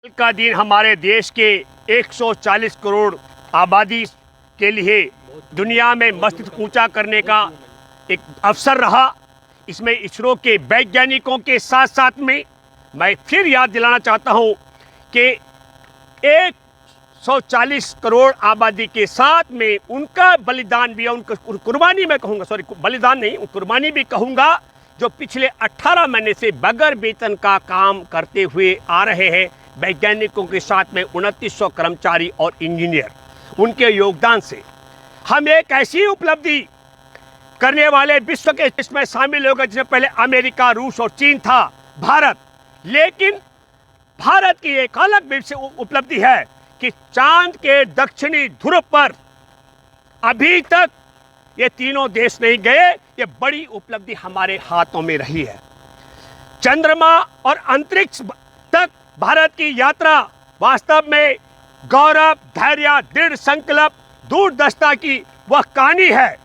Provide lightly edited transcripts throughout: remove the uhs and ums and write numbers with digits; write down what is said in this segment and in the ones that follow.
कल का दिन हमारे देश के 140 करोड़ आबादी के लिए दुनिया में मस्तिष्क ऊंचा करने का एक अवसर रहा। इसमें इसरो के वैज्ञानिकों के साथ साथ में मैं फिर याद दिलाना चाहता हूं कि 140 करोड़ आबादी के साथ में उनका बलिदान भी है, उनका कुर्बानी मैं कहूँगा, सॉरी बलिदान नहीं, कुर्बानी भी कहूँगा, जो पिछले 18 महीने से बगैर वेतन का काम करते हुए आ रहे हैं। वैज्ञानिकों के साथ में 2900 कर्मचारी और इंजीनियर, उनके योगदान से हम एक ऐसी उपलब्धि करने वाले विश्व के इसमें शामिल हो गए जिसमें पहले अमेरिका, रूस और चीन था, भारत। लेकिन भारत की एक अलग उपलब्धि है कि चांद के दक्षिणी ध्रुव पर अभी तक ये तीनों देश नहीं गए। ये बड़ी उपलब्धि हमारे हाथों में रही है। चंद्रमा और अंतरिक्ष तक भारत की यात्रा वास्तव में गौरव, धैर्य, दृढ़ संकल्प, दूरदर्शिता की वह कहानी है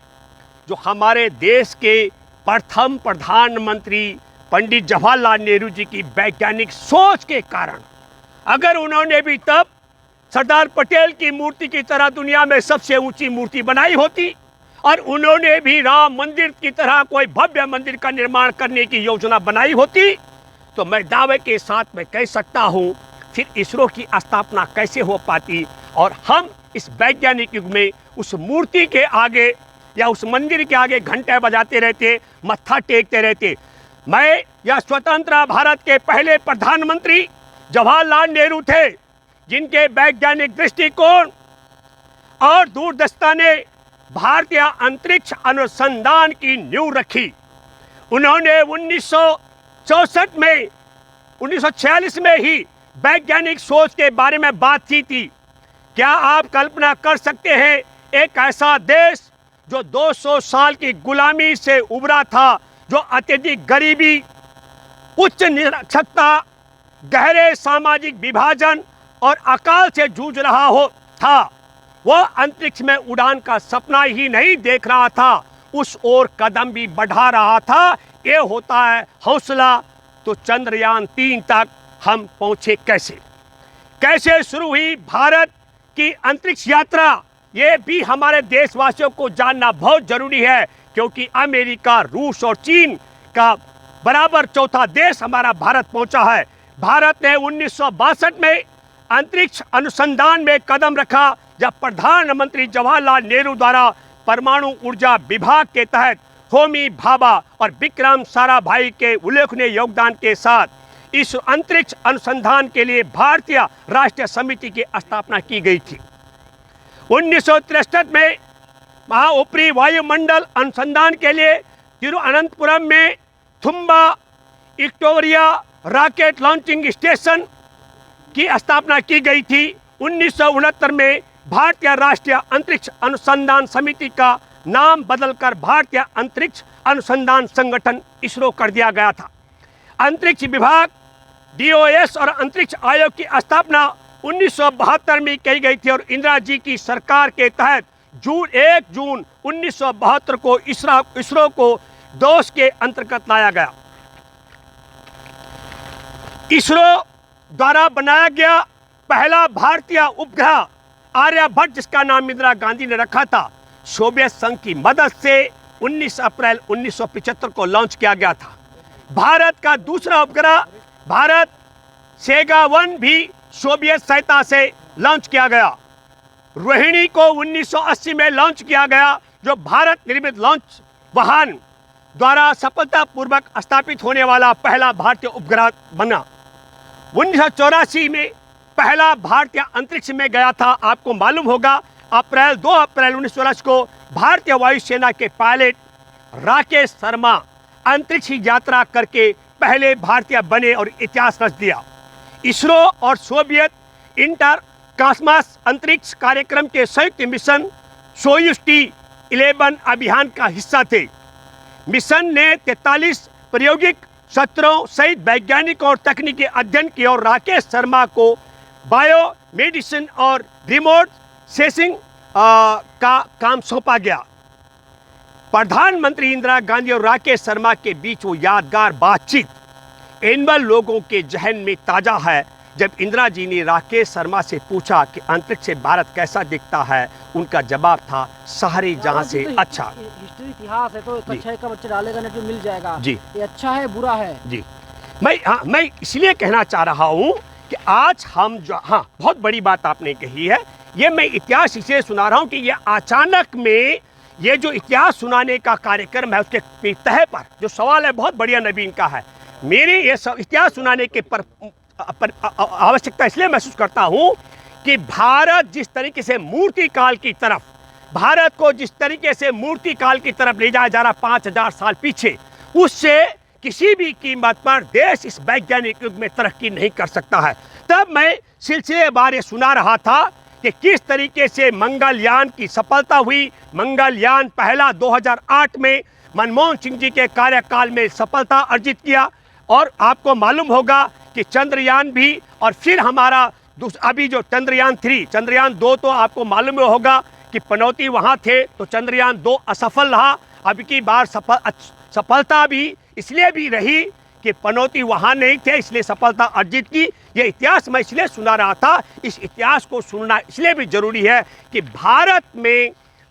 जो हमारे देश के प्रथम प्रधानमंत्री पंडित जवाहरलाल नेहरू जी की वैज्ञानिक सोच के कारण, अगर उन्होंने भी तब सरदार पटेल की मूर्ति की तरह दुनिया में सबसे ऊंची मूर्ति बनाई होती और उन्होंने भी राम मंदिर की तरह कोई भव्य मंदिर का निर्माण करने की योजना बनाई होती, तो मैं दावे के साथ में कह सकता हूं फिर इसरो की स्थापना कैसे हो पाती और हम इस वैज्ञानिक युग में उस मूर्ति के आगे या उस मंदिर के आगे घंटे बजाते रहते, मत्था टेकते रहते। मैं यह स्वतंत्र भारत के पहले प्रधानमंत्री जवाहरलाल नेहरू थे जिनके वैज्ञानिक दृष्टिकोण और दूरदर्शिता ने भारतीय अंतरिक्ष अनुसंधान की नींव रखी। उन्होंने 1946 में ही वैज्ञानिक सोच के बारे में बात की थी। क्या आप कल्पना कर सकते हैं एक ऐसा देश जो 200 साल की गुलामी से उभरा था, जो अत्यधिक गरीबी, उच्च निरक्षरता, गहरे सामाजिक विभाजन और अकाल से जूझ रहा था, वह अंतरिक्ष में उड़ान का सपना ही नहीं देख रहा था, उस ओर कदम भी बढ़ा रहा था। ये होता है हौसला। तो चंद्रयान 3 तक हम पहुंचे कैसे शुरू हुई भारत की अंतरिक्ष यात्रा, ये भी हमारे देशवासियों को जानना बहुत जरूरी है, क्योंकि अमेरिका, रूस और चीन का बराबर चौथा देश हमारा भारत पहुंचा है। भारत ने 1962 में अंतरिक्ष अनुसंधान में कदम रखा, जब प्रधानमंत्री जवाहरलाल नेहरू द्वारा परमाणु ऊर्जा विभाग के तहत होमी भाभा और विक्रम साराभाई के उल्लेखनीय योगदान के साथ इस अंतरिक्ष अनुसंधान के लिए भारतीय राष्ट्रीय समिति की स्थापना की गई थी। 1963 में महाऊपरी वायुमंडल अनुसंधान के लिए तिरुवनंतपुरम में थुम्बा इक्टोरिया रॉकेट लॉन्चिंग स्टेशन की स्थापना की गई थी। 1969 में भारतीय राष्ट्रीय अंतरिक्ष अनुसंधान समिति का नाम बदलकर भारतीय अंतरिक्ष अनुसंधान संगठन इसरो कर दिया गया था। अंतरिक्ष विभाग, DOS और अंतरिक्ष आयोग की स्थापना 1972 में की गई थी और इंदिरा जी की सरकार के तहत 1 जून 1972 को इसरो को दोष के अंतर्गत लाया गया। इसरो द्वारा बनाया गया पहला भारतीय उपग्रह आर्यभट्ट, जिसका नाम इंदिरा गांधी ने रखा था, सोवियत संघ की मदद से 19 अप्रैल 1975 को लॉन्च किया गया था। भारत का दूसरा उपग्रह भारत सेगा-1 भी सोवियत सहायता से लॉन्च किया गया। रोहिणी को 1980 में लॉन्च किया गया, जो भारत निर्मित लॉन्च वाहन द्वारा सफलतापूर्वक स्थापित होने वाला पहला भारतीय उपग्रह बना। 1984 में पहला भारतीय अंतरिक्ष में गया था। आपको मालूम होगा 2 अप्रैल 1984 को भारतीय वायुसेना के पायलट राकेश शर्मा अंतरिक्ष यात्रा करके पहले भारतीय बने और इतिहास रच दिया। इसरो और सोवियत इंटर कॉस्मॉस अंतरिक्ष कार्यक्रम के संयुक्त मिशन सोयुज T-11 अभियान का हिस्सा थे। मिशन ने 43 प्रायोगिक सत्रों सहित वैज्ञानिक और तकनीकी अध्ययन किया और राकेश शर्मा को बायो मेडिसिन और रिमोट सेंसिंग का काम सौंपा गया। प्रधानमंत्री इंदिरा गांधी और राकेश शर्मा के बीच वो यादगार बातचीत इन लोगों के जहन में ताजा है जब इंदिरा जी ने राकेश शर्मा से पूछा कि अंतरिक्ष से भारत कैसा दिखता है, उनका जवाब था सारे जहां से अच्छा। हिस्ट्री इतिहास है तो कक्षा का बच्चा डालेगा नेट में मिल जाएगा जी, ये अच्छा है बुरा है जी। मैं इसलिए कहना चाह रहा हूं कि आज हम जो बहुत बड़ी बात आपने कही है, ये मैं इतिहास इसलिए सुना रहा हूं कि ये अचानक में ये जो इतिहास सुनाने का कार्यक्रम है उसके तह पर जो सवाल है बहुत बढ़िया नवीन का है। मेरे ये इतिहास सुनाने के पर आवश्यकता इसलिए महसूस करता हूं कि भारत जिस तरीके से मूर्ति काल की तरफ, भारत को जिस तरीके से मूर्ति काल की तरफ ले जाया जा रहा 5000 साल पीछे, उससे किसी भी कीमत पर देश इस वैज्ञानिक युग में तरक्की नहीं कर सकता है। तब मैं सिलसिलेवार ये सुना रहा था कि किस तरीके से मंगलयान की सफलता हुई। मंगलयान पहला 2008 में मनमोहन सिंह जी के कार्यकाल में सफलता अर्जित किया, और आपको मालूम होगा कि चंद्रयान भी, और फिर हमारा अभी जो चंद्रयान 3, चंद्रयान 2 तो आपको मालूम होगा कि पनौती वहाँ थे तो चंद्रयान 2 असफल रहा। अब की बार सफलता भी इसलिए भी रही कि पनौती वहाँ नहीं थे, इसलिए सफलता अर्जित की। ये इतिहास मैं इसलिए सुना रहा था, इस इतिहास को सुनना इसलिए भी जरूरी है कि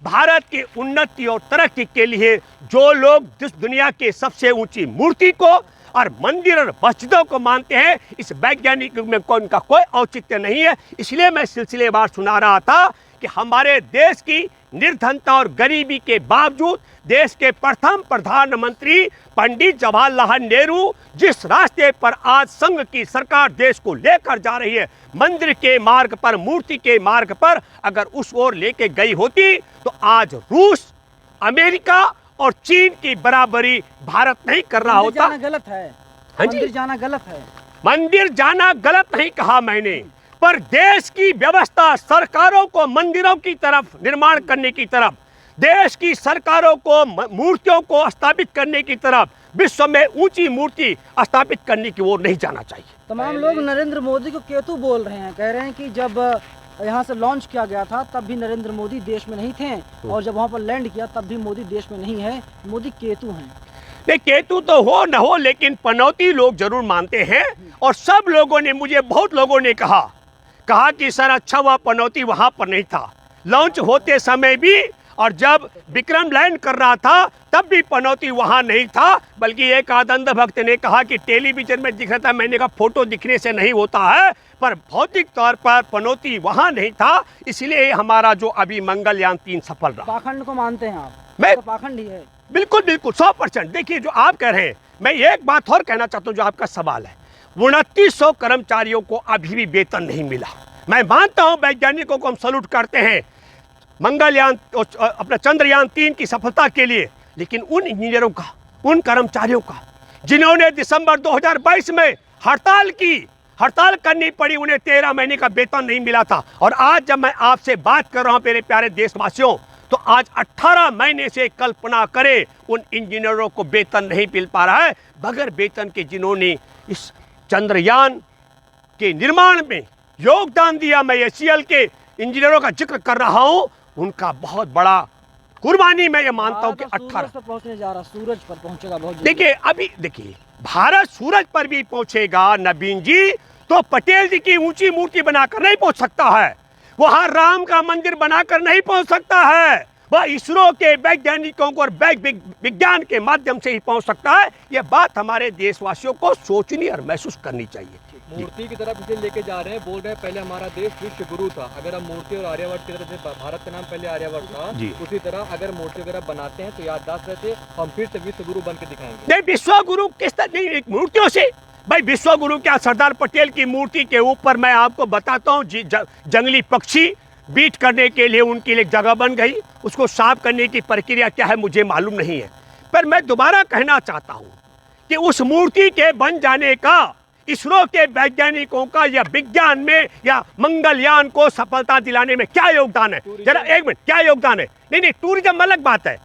भारत की उन्नति और तरक्की के लिए जो लोग दुनिया के सबसे ऊंची मूर्ति को और मंदिर और मस्जिदों को मानते हैं, इस वैज्ञानिक युग में उनका कोई औचित्य नहीं है। इसलिए मैं सिलसिलेवार सुना रहा था कि हमारे देश की निर्धनता और गरीबी के बावजूद देश के प्रथम प्रधानमंत्री पंडित जवाहरलाल नेहरू जिस रास्ते पर आज संघ की सरकार देश को लेकर जा रही है, मंदिर के मार्ग पर, मूर्ति के मार्ग पर, अगर उस ओर लेके गई होती तो आज रूस, अमेरिका और चीन की बराबरी भारत नहीं कर रहा होता। जाना गलत है। मंदिर जाना गलत है। मंदिर जाना गलत नहीं कहा मैंने, पर देश की व्यवस्था सरकारों को मंदिरों की तरफ निर्माण करने की तरफ, देश की सरकारों को मूर्तियों को स्थापित करने की तरफ, विश्व में ऊंची मूर्ति स्थापित करने की ओर नहीं जाना चाहिए। तमाम लोग नरेंद्र मोदी को केतु बोल रहे हैं, कह रहे हैं कि जब यहाँ से लॉन्च किया गया था तब भी नरेंद्र मोदी देश में नहीं थे, और जब वहाँ पर लैंड किया तब भी मोदी देश में नहीं है, मोदी केतु हैं। नहीं, केतु तो हो न हो, लेकिन पनौती लोग जरूर मानते हैं। और सब लोगों ने, मुझे बहुत लोगों ने कहा कि सर अच्छा हुआ पनौती वहाँ पर नहीं था लॉन्च होते समय भी, और जब विक्रम लैंड कर रहा था तब भी पनौती वहाँ नहीं था। बल्कि एक आनंद भक्त ने कहा कि टेलीविजन में दिख रहा था, मैंने कहा फोटो दिखने से नहीं होता है, पर भौतिक तौर पर पनौती वहाँ नहीं था, इसलिए हमारा जो अभी मंगलयान 3 सफल रहा। पाखंड को मानते हैं आप? मैं तो पाखंड ही है। बिल्कुल 100%। देखिए जो आप कह रहे हैं, मैं एक बात और कहना चाहता हूँ, जो आपका सवाल है, 2900 कर्मचारियों को अभी भी वेतन नहीं मिला। मैं मानता हूँ वैज्ञानिकों को हम सैल्यूट करते हैं मंगलयान, अपना चंद्रयान 3 की सफलता के लिए, लेकिन उन इंजीनियरों का, उन कर्मचारियों का जिन्होंने दिसंबर 2022 में हड़ताल करनी पड़ी, उन्हें 13 महीने का वेतन नहीं मिला था। और आज जब मैं आपसे बात कर रहा हूं मेरे प्यारे देशवासियों, तो आज 18 महीने से कल्पना करें उन इंजीनियरों को वेतन नहीं मिल पा रहा है, बगैर वेतन के जिन्होंने इस चंद्रयान के निर्माण में योगदान दिया। मैं एचसीएल के इंजीनियरों का जिक्र कर रहा हूं, उनका बहुत बड़ा कुर्बानी मैं ये मानता हूं कि 18 पर पहुंचने जा रहा, सूरज पर पहुंचेगा बहुत। देखिए भारत सूरज पर भी पहुंचेगा नवीन जी, तो पटेल जी की ऊंची मूर्ति बनाकर नहीं पहुंच सकता है, वहां राम का मंदिर बनाकर नहीं पहुंच सकता है, वह इसरो के वैज्ञानिकों को और विज्ञान के माध्यम से ही पहुंच सकता है। यह बात हमारे देशवासियों को सोचनी और महसूस करनी चाहिए। मूर्ति की तरफ इसे लेके जा रहे हैं, बोल रहे हैं पहले हमारा देश विश्व गुरु था। अगर हम मूर्ति और आर्यभट्ट की तरफ से, भारत का नाम पहले आर्यभट्ट था, उसी तरह अगर मूर्ति वगैरह बनाते हैं तो याददाश्त रहते, हम फिर से विश्व गुरु बन के दिखाएंगे। नहीं, विश्व गुरु किस तरह मूर्तियों से? भाई विश्व गुरु क्या, सरदार पटेल की मूर्ति के ऊपर मैं आपको बताता हूँ, जंगली पक्षी बीट करने के लिए उनके लिए जगह बन गई, उसको साफ करने की प्रक्रिया क्या है मुझे मालूम नहीं है। पर मैं दोबारा कहना चाहता हूँ कि उस मूर्ति के बन जाने का इसरो के वैज्ञानिकों का या विज्ञान में या मंगलयान को सफलता दिलाने में क्या योगदान है? जरा एक मिनट, क्या योगदान है? नहीं, टूरिज्म अलग बात है,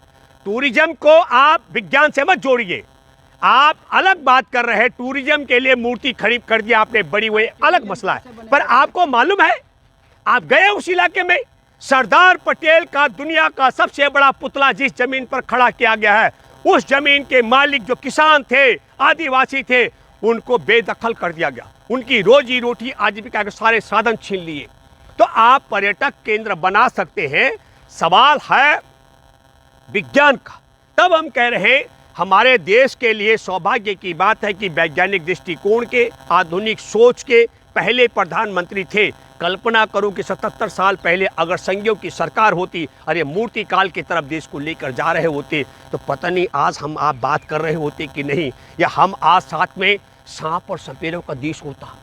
टूरिज्म को आप विज्ञान से मत जोड़िए। आप अलग बात कर रहे हैं, टूरिज्म के लिए मूर्ति खरीद कर दिया आपने बड़ी, हुई अलग मसला है। पर आपको मालूम है, आप गए उस इलाके में, सरदार पटेल का दुनिया का सबसे बड़ा पुतला जिस जमीन पर खड़ा किया गया है, उस जमीन के मालिक जो किसान थे, आदिवासी थे, उनको बेदखल कर दिया गया, उनकी रोजी रोटी आजीविका के सारे साधन छीन लिए। तो आप पर्यटक केंद्र बना सकते हैं, सवाल है विज्ञान का। तब हम कह रहे हैं हमारे देश के लिए सौभाग्य की बात है कि वैज्ञानिक दृष्टिकोण के, आधुनिक सोच के पहले प्रधानमंत्री थे। कल्पना करो कि 77 साल पहले अगर संघियों की सरकार होती और ये मूर्ति काल की तरफ देश को लेकर जा रहे होते तो पता नहीं आज हम आप बात कर रहे होते कि नहीं, या हम आज साथ में सांप और सपेरों का देश होता।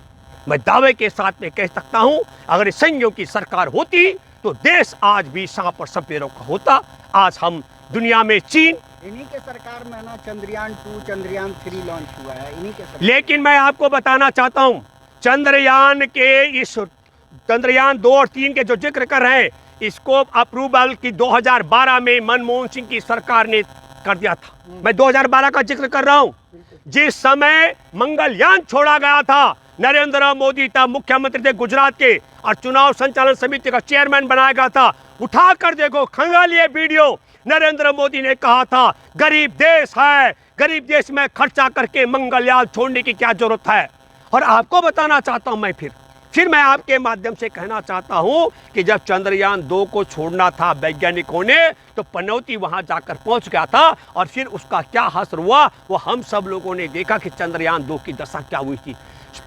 मैं दावे के साथ में कह सकता हूं अगर संघियों की सरकार होती तो देश आज भी सांप और सपेरों का होता। आज हम दुनिया में चीन, इन्हीं के सरकार में ना चंद्रयान 2 चंद्रयान 3 लॉन्च हुआ है, इन्हीं के सरकार। लेकिन मैं आपको बताना चाहता हूं चंद्रयान 2 और 3 के जो जिक्र कर रहे हैं, इसको अप्रूवल की 2012 में मनमोहन सिंह की सरकार ने कर दिया था। मैं 2012 का जिक्र कर रहा हूं, जिस समय मंगलयान छोड़ा गया था। नरेंद्र मोदी तब मुख्यमंत्री थे गुजरात के और चुनाव संचालन समिति का चेयरमैन बनाया गया था। उठा कर देखो, खंगालिए वीडियो। नरेंद्र मोदी ने कहा था गरीब देश है, गरीब देश में खर्चा करके मंगलयान छोड़ने की क्या जरूरत है। और आपको बताना चाहता हूं मैं फिर मैं आपके माध्यम से कहना चाहता हूं कि जब चंद्रयान 2 को छोड़ना था वैज्ञानिकों ने, तो पनौती वहां जाकर पहुंच गया था और फिर उसका क्या हश्र हुआ वो हम सब लोगों ने देखा कि चंद्रयान 2 की दशा क्या हुई थी।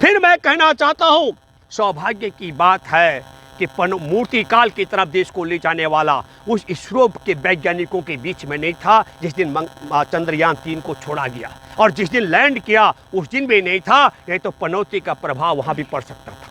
फिर मैं कहना चाहता हूं सौभाग्य की बात है कि मूर्ति काल की तरफ देश को ले जाने वाला उस इसरो के वैज्ञानिकों के बीच में नहीं था जिस दिन चंद्रयान 3 को छोड़ा गया, और जिस दिन लैंड किया उस दिन भी नहीं था। नहीं तो पनौती का प्रभाव वहां भी पड़ सकता था।